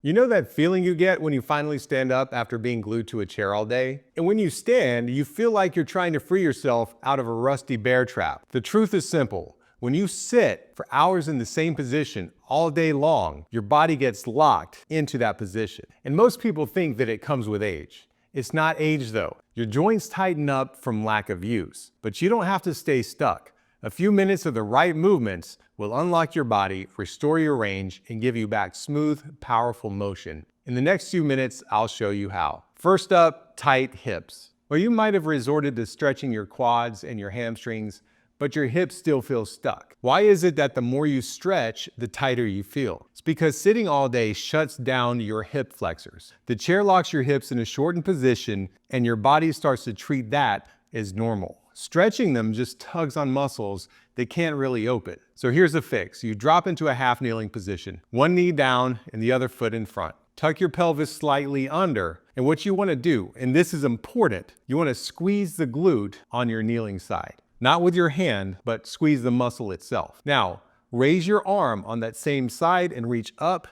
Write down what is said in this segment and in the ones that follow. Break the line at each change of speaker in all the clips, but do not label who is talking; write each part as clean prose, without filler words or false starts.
You know that feeling you get when you finally stand up after being glued to a chair all day? And when you stand, you feel like you're trying to free yourself out of a rusty bear trap. The truth is simple. When you sit for hours in the same position all day long, your body gets locked into that position. And most people think that it comes with age. It's not age though. Your joints tighten up from lack of use. But you don't have to stay stuck. A few minutes of the right movements will unlock your body, restore your range, and give you back smooth, powerful motion. In the next few minutes, I'll show you how. First up, tight hips. Well, you might have resorted to stretching your quads and your hamstrings, but your hips still feel stuck. Why is it that the more you stretch, the tighter you feel? It's because sitting all day shuts down your hip flexors. The chair locks your hips in a shortened position, and your body starts to treat that as normal. Stretching them just tugs on muscles they can't really open. So here's the fix. You drop into a half kneeling position, one knee down and the other foot in front. Tuck your pelvis slightly under, and what you want to do, and this is important, you want to squeeze the glute on your kneeling side. Not with your hand, but squeeze the muscle itself. Now, raise your arm on that same side and reach up,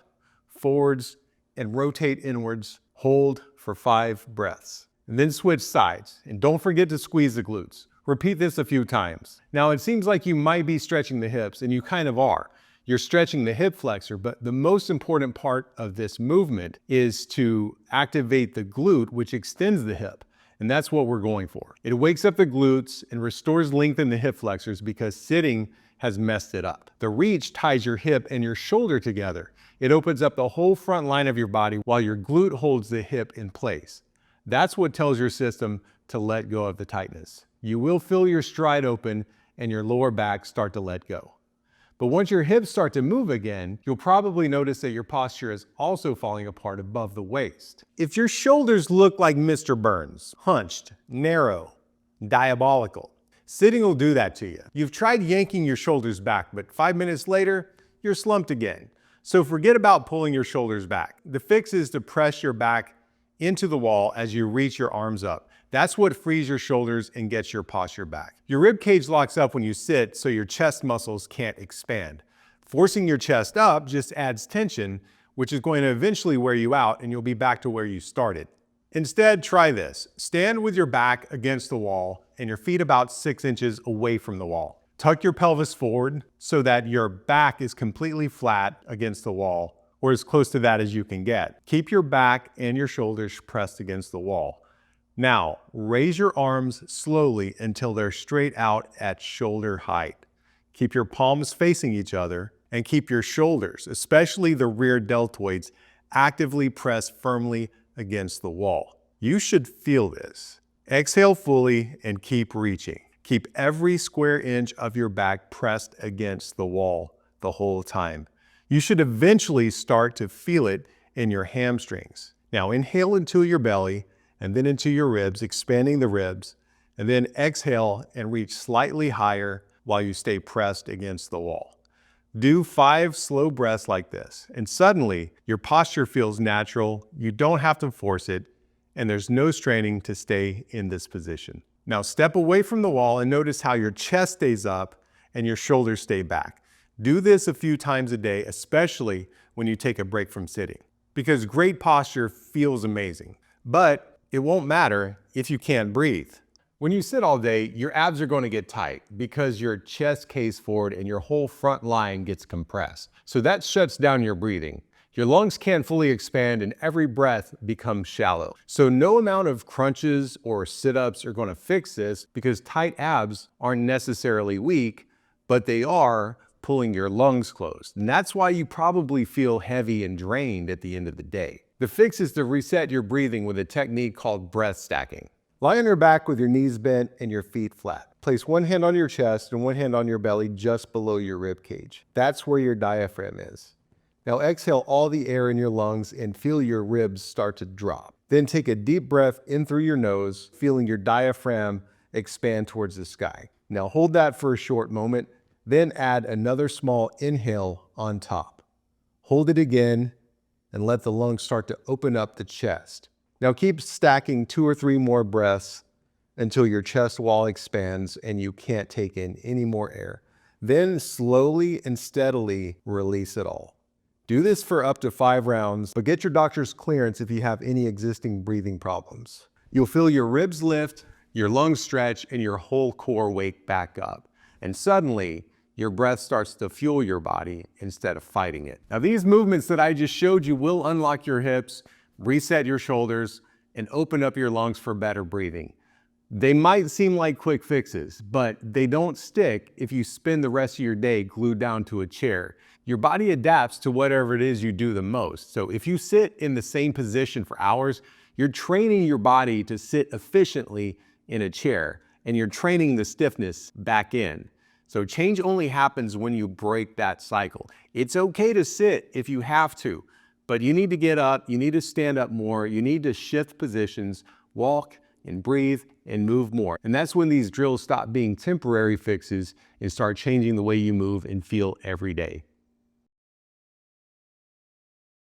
forwards, and rotate inwards. Hold for 5 breaths. And then switch sides, and don't forget to squeeze the glutes. Repeat this a few times. Now, it seems like you might be stretching the hips, and you kind of are. You're stretching the hip flexor, but the most important part of this movement is to activate the glute, which extends the hip. And that's what we're going for. It wakes up the glutes and restores length in the hip flexors because sitting has messed it up. The reach ties your hip and your shoulder together. It opens up the whole front line of your body while your glute holds the hip in place. That's what tells your system to let go of the tightness. You will feel your stride open and your lower back start to let go. But once your hips start to move again, you'll probably notice that your posture is also falling apart above the waist. If your shoulders look like Mr. Burns, hunched, narrow, diabolical, sitting will do that to you. You've tried yanking your shoulders back, but 5 minutes later, you're slumped again. So forget about pulling your shoulders back. The fix is to press your back into the wall as you reach your arms up. That's what frees your shoulders and gets your posture back. Your rib cage locks up when you sit, so your chest muscles can't expand. Forcing your chest up just adds tension, which is going to eventually wear you out and you'll be back to where you started. Instead, try this. Stand with your back against the wall and your feet about 6 inches away from the wall. Tuck your pelvis forward so that your back is completely flat against the wall, or as close to that as you can get. Keep your back and your shoulders pressed against the wall. Now, raise your arms slowly until they're straight out at shoulder height. Keep your palms facing each other and keep your shoulders, especially the rear deltoids, actively pressed firmly against the wall. You should feel this. Exhale fully and keep reaching. Keep every square inch of your back pressed against the wall the whole time. You should eventually start to feel it in your hamstrings. Now inhale into your belly and then into your ribs, expanding the ribs, and then exhale and reach slightly higher while you stay pressed against the wall. Do 5 slow breaths like this, and suddenly your posture feels natural, you don't have to force it, and there's no straining to stay in this position. Now step away from the wall and notice how your chest stays up and your shoulders stay back. Do this a few times a day, especially when you take a break from sitting, because great posture feels amazing, but it won't matter if you can't breathe. When you sit all day, your abs are going to get tight because your chest caves forward and your whole front line gets compressed. So that shuts down your breathing. Your lungs can't fully expand and every breath becomes shallow. So no amount of crunches or sit-ups are going to fix this because tight abs aren't necessarily weak, but they are pulling your lungs closed. And that's why you probably feel heavy and drained at the end of the day. The fix is to reset your breathing with a technique called breath stacking. Lie on your back with your knees bent and your feet flat. Place one hand on your chest and one hand on your belly just below your rib cage. That's where your diaphragm is. Now exhale all the air in your lungs and feel your ribs start to drop. Then take a deep breath in through your nose, feeling your diaphragm expand towards the sky. Now hold that for a short moment, then add another small inhale on top. Hold it again and let the lungs start to open up the chest. Now keep stacking 2 or 3 more breaths until your chest wall expands and you can't take in any more air. Then slowly and steadily release it all. Do this for up to 5 rounds, but get your doctor's clearance if you have any existing breathing problems. You'll feel your ribs lift, your lungs stretch, and your whole core wake back up. And suddenly, your breath starts to fuel your body instead of fighting it. Now, these movements that I just showed you will unlock your hips, reset your shoulders, and open up your lungs for better breathing. They might seem like quick fixes, but they don't stick if you spend the rest of your day glued down to a chair. Your body adapts to whatever it is you do the most. So if you sit in the same position for hours, you're training your body to sit efficiently in a chair, and you're training the stiffness back in. So change only happens when you break that cycle. It's okay to sit if you have to, but you need to get up, you need to stand up more, you need to shift positions, walk and breathe and move more. And that's when these drills stop being temporary fixes and start changing the way you move and feel every day.